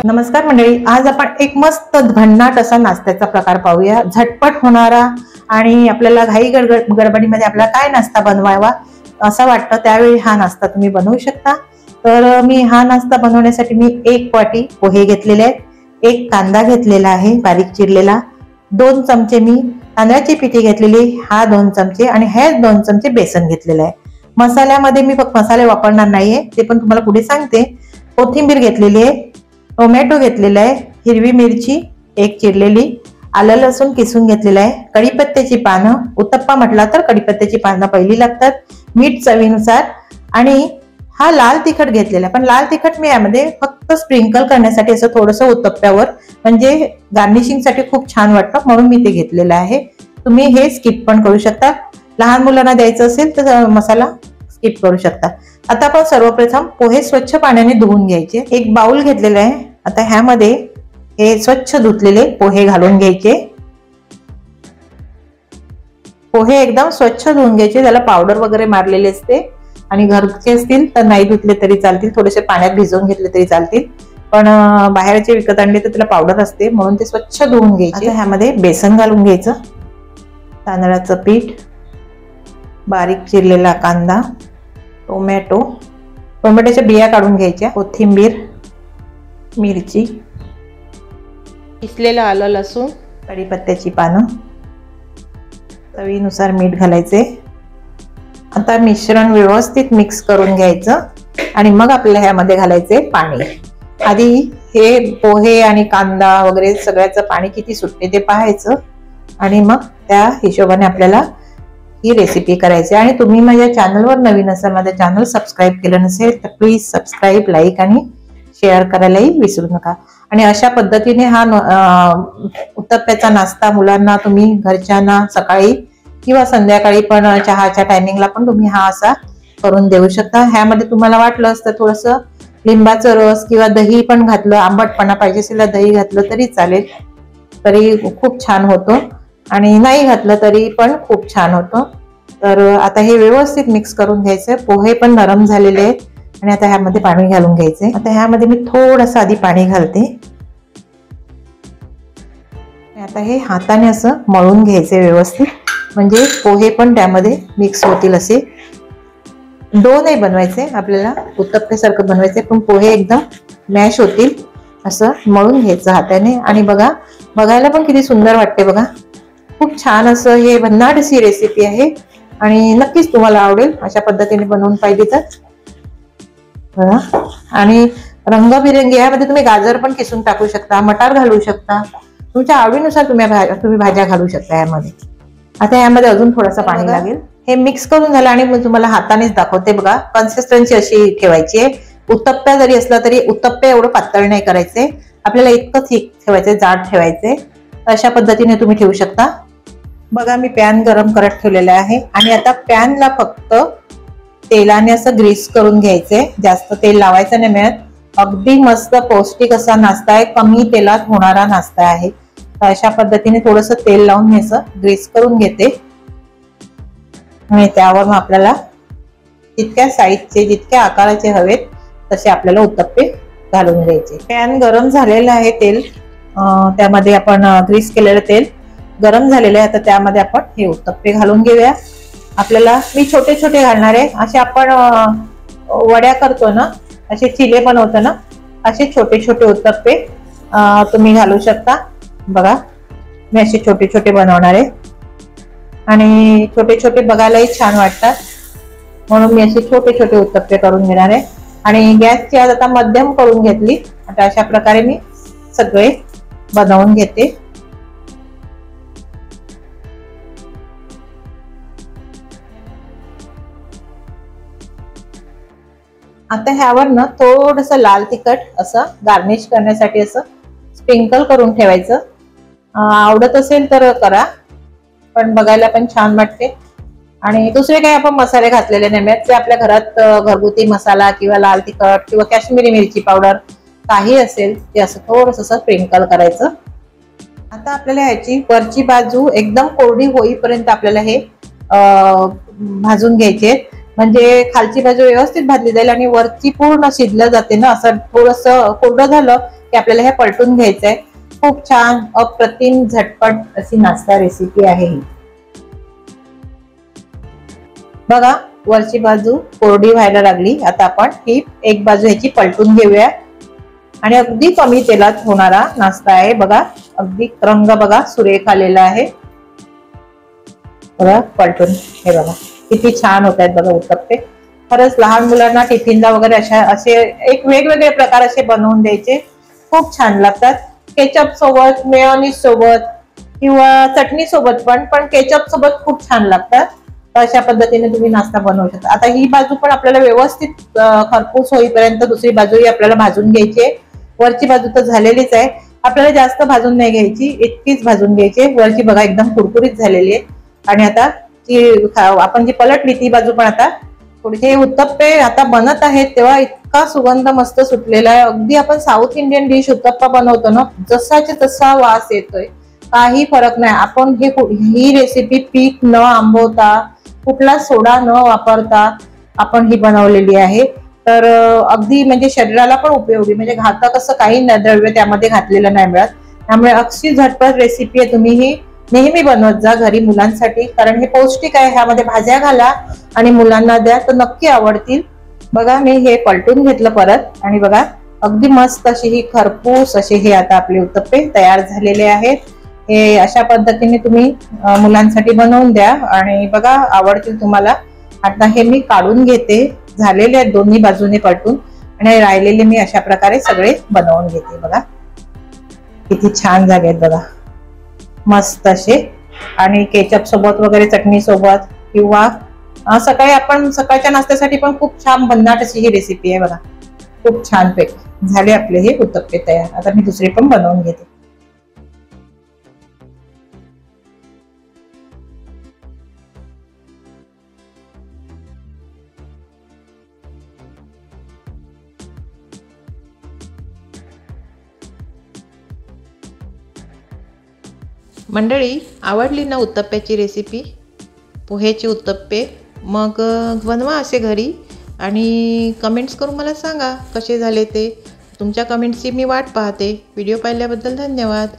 नमस्कार मंडळी, आज आपण एक मस्त भन्नाट असा नाश्त्याचा प्रकार पाहूया। झटपट होणारा आणि आपल्याला घाई गडबडीमध्ये आपल्याला काय नाश्ता बनवावा असा वाटतं त्यावेळी हा नाश्ता तुम्ही बनवू शकता। तर मी हा नाश्ता बनवण्यासाठी मी 1 वाटी पोहे घेतलेले आहेत, 1 कांदा घेतलेला आहे बारीक चिरलेला, 2 चमचे मी तांदळाची पिठी घेतलेली, हा 2 चमचे आणि हे 2 चमचे बेसन घेतलेले आहे। मसाल्यामध्ये मी फक्त मसाले वापरणार नाहीये, ते पण तुम्हाला पुढे सांगते। कोथिंबीर घेतलेली आहे, टोमॅटो घेतलेला आहे, हिरवी मिरची 1 चिरलेली, आलं लसूण किसून घेतलेलं आहे, कढीपत्त्याची पानं, उत्तप्पा म्हटला तर कढीपत्त्याची पानं पहिली लागतात, मीठ चवीनुसार आणि हा लाल तिखट घेतलेला आहे। पण लाल तिखट मी यामध्ये फक्त स्प्रिंकल करण्यासाठी असं थोडंसं उत्तप्प्यावर म्हणजे गार्निशिंग साठी खूप छान वाटतं म्हणून मी ते घेतलेलं आहे। तुम्ही हे स्किप पण करू शकता, लहान मुलांना द्यायचं असेल तर मसाला स्किप करू शकता। आता आपण सर्वप्रथम पोहे स्वच्छ पाण्याने धुवून घ्यायचे। 1 बाउल घेतलेला आहे, आता ह्यामध्ये हे स्वच्छ धुतलेले पोहे घालून घ्यायचे। पोहे एकदम स्वच्छ धुवून घ्यायचे, त्याला पावडर वगैरे मारलेले असते आणि घरचे असतील तर नाही धुतले तरी चालतील, थोडेसे पाण्यात भिजवून घेतले तरी चालतील, पण बाहेरचे विकत आणले तर त्याला पावडर असते म्हणून ते स्वच्छ धुवून घ्यायचे। ह्यामध्ये बेसन घालून घ्यायचं, तांदळाचं पीठ, बारीक चिरलेला कांदा, टोमॅटो, टोमॅटोच्या बिया काढून घ्यायच्या, कोथिंबीर, मिरची, किसलेलं आलं लसूण, कढीपत्त्याची पानं, चवीनुसार मीठ घालायचे। आता मिश्रण व्यवस्थित मिक्स करून घ्यायचं आणि मग आपल्याला ह्यामध्ये घालायचे पाणी। आधी हे पोहे आणि कांदा वगैरे सगळ्याचं पाणी किती सुटते ते पाहायचं आणि मग त्या हिशोबाने आपल्याला ही रेसिपी करायची। आणि तुम्ही माझ्या चॅनलवर नवीन असाल, माझं चॅनल सबस्क्राईब केलं नसेल तर प्लीज सबस्क्राईब, लाईक आणि शेअर करायलाही विसरू नका। आणि अशा पद्धतीने हा उत्तप्प्याचा नाश्ता मुलांना तुम्ही घरच्यांना सकाळी किंवा संध्याकाळी पण चहाच्या टायमिंगला पण तुम्ही हा असा करून देऊ शकता। ह्यामध्ये तुम्हाला वाटलं असतं थोडंसं लिंबाचं रस किंवा दही पण घातलं, आंबटपणा पाहिजे असेल दही घातलं तरी चालेल, तरी खूप छान होतो आणि नाही घातलं तरी पण खूप छान होतं। तर आता हे व्यवस्थित मिक्स करून घ्यायचं। पोहे पण नरम झालेले आहेत आणि आता ह्यामध्ये पाणी घालून घ्यायचे। आता ह्यामध्ये मी थोडंसं आधी पाणी घालते, आता हे हाताने असं मळून घ्यायचे व्यवस्थित, म्हणजे पोहे पण त्यामध्ये मिक्स होतील। असे डो नाही बनवायचे आपल्याला, उत्तप्प्यासारखं बनवायचे, पण पोहे एकदम मॅश होतील असं मळून घ्यायचं हाताने। आणि बघा, बघायला पण किती सुंदर वाटते बघा, खूप छान असं हे भन्नाट अशी रेसिपी आहे आणि नक्कीच तुम्हाला आवडेल अशा पद्धतीने बनवून पाहिजे तर बघा। आणि रंगबिरंगी यामध्ये तुम्ही गाजर पण किसून टाकू शकता, मटार घालू शकता, तुमच्या आवडीनुसार तुम्ही भाज्या घालू शकता यामध्ये। आता यामध्ये अजून थोडंसं पाणी लागेल। हे मिक्स करून झालं आणि मी तुम्हाला हातानेच दाखवते बघा, कन्सिस्टन्सी अशी ठेवायची आहे। उत्तप्प्या जरी असला तरी उत्तप्पे एवढं पातळ नाही करायचे आपल्याला, इतकं थिक ठेवायचे, जाड ठेवायचे। अशा पद्धतीने तुम्ही ठेवू शकता। बघा मी पॅन गरम करत ठेवलेला आहे आणि आता पॅनला फक्त तेलाने असं ग्रीस करून घ्यायचे, जास्त तेल लावायचं नाही मिळत। अगदी मस्त पौष्टिक असा नाश्ता आहे, कमी तेलात होणारा नाश्ता आहे। तर अशा पद्धतीने थोडंसं तेल लावून मी असं ग्रीस करून घेते आणि त्यावर मग आपल्याला जितक्या साईजचे, जितक्या आकाराचे हवेत तसे आपल्याला उत्तप्पे घालून घ्यायचे। पॅन गरम झालेलं आहे, तेल त्यामध्ये आपण ग्रीस केलेलं तेल गरम झालेलं आहे। आता त्यामध्ये आपण हे उत्तप्पे घालून घेऊया। आपल्याला मी छोटे छोटे घालणार आहे, असे आपण वड्या करतो ना, असे चिले बनवतो ना, असे छोटे छोटे उत्तप्पे तुम्ही घालू शकता। बघा मी असे छोटे छोटे बनवणार आहे आणि छोटे छोटे बघायलाही छान वाटतात म्हणून मी असे छोटे छोटे उत्तप्पे करून घेणार आहे। आणि गॅसची आज आता मध्यम करून घेतली। आता अशा प्रकारे मी सगळे बनवून घेते। आता ह्यावर ना थोडंसं लाल तिखट असं गार्निश करण्यासाठी असं स्प्रिंकल करून ठेवायचं। आवडत असेल तर करा, पण बघायला पण छान वाटते। आणि दुसरे काही आपण मसाले घातलेले नाही, ते आपल्या घरात घरगुती मसाला किंवा लाल तिखट किंवा काश्मीरी मिरची पावडर काही असेल ते असं थोडंसं स्प्रिंकल करायचं। आता आपल्याला ह्याची वरची बाजू एकदम कोरडी होईपर्यंत आपल्याला हे भाजून घ्यायचे, म्हणजे खालची बाजू व्यवस्थित भाजली जाईल आणि वरची पूर्ण शिजलं जाते ना। असं थोडंसं कोरडं झालं की आपल्याला हे पलटून घ्यायचंय। खूप छान अप्रतिम झटपट अशी नाश्ता रेसिपी आहे ही। बघा वरची बाजू कोरडी व्हायला लागली। आता आपण ही एक बाजू ह्याची पलटून घेऊया आणि अगदी कमी तेलात होणारा नाश्ता आहे। बघा अगदी रंग बघा सुरेख आलेला आहे। बघा पलटून हे बघा किती छान होत आहेत बघा उत्तप्पे। खरंच लहान मुलांना टिफिनला वगैरे असे एक वेगवेगळे प्रकार असे बनवून द्यायचे, खूप छान लागतात। केचप सोबत, मेयोनीज सोबत किंवा चटणी सोबत पण केचप सोबत खूप छान लागतात। अशा पद्धतीने तुम्ही नाश्ता बनवू शकता। आता ही बाजू पण आपल्याला व्यवस्थित खरपूस होईपर्यंत दुसरी बाजूही आपल्याला भाजून घ्यायची आहे। वरची बाजू तर झालेलीच आहे, आपल्याला जास्त भाजून नाही घ्यायची, इतकीच भाजून घ्यायची। वरची बघा एकदम कुरकुरीत झालेली आहे आणि आता ती आपण जी पलटली ती बाजू पण आता थोडे उत्तप्पे आता बनत आहेत तेव्हा इतका सुगंध मस्त सुटलेला आहे। अगदी आपण साऊथ इंडियन डिश उत्तप्पा बनवतो ना जसाच्या तसा वास येतोय, काही फरक नाही। आपण ही रेसिपी पीठ न आंबवता कुठला सोडा न वापरता आपण ही बनवलेली आहे। तर अगदी म्हणजे शरीराला पण उपयोगी, म्हणजे घातक असं काही द्रव्य त्यामध्ये घातलेलं नाही मिळत। त्यामुळे अगदी झटपट रेसिपी आहे, तुम्ही ही नेहमी बनवत जा घरी मुलांसाठी, कारण हे पौष्टिक आहे। ह्यामध्ये भाज्या घाला आणि मुलांना द्या तर नक्की आवडतील। बघा मी हे पलटून घेतलं परत आणि बघा अगदी मस्त अशी ही खरपूस असे हे आता आपले उत्तप्पे तयार झालेले आहेत। हे अशा पद्धतीने तुम्ही मुलांसाठी बनवून द्या आणि बघा आवडतील तुम्हाला। आता हे मी काढून घेते, झालेले आहेत दोन्ही बाजूने पलटून आणि राहिलेले मी अशा प्रकारे सगळे बनवून घेते। बघा किती छान झाले आहेत बघा मस्त असे, आणि केचप सोबत वगैरे चटणी सोबत किंवा सकाळी आपण सकाळच्या नाश्त्यासाठी पण खूप छान भन्नाट अशी ही रेसिपी आहे। बघा खूप छान पैकी झाले आपले हे उत्तप्पे तयार। आता मी दुसरे पण बनवून घेते। मंडळी आवडली ना उत्तप्प्याची रेसिपी, पोह्याचे उत्तप्पे? मग बनवा असे घरी आणि कमेंट्स करून मला सांगा कसे झाले ते। तुमच्या कमेंट्सची मी वाट पाहते। व्हिडिओ पाहिल्याबद्दल धन्यवाद।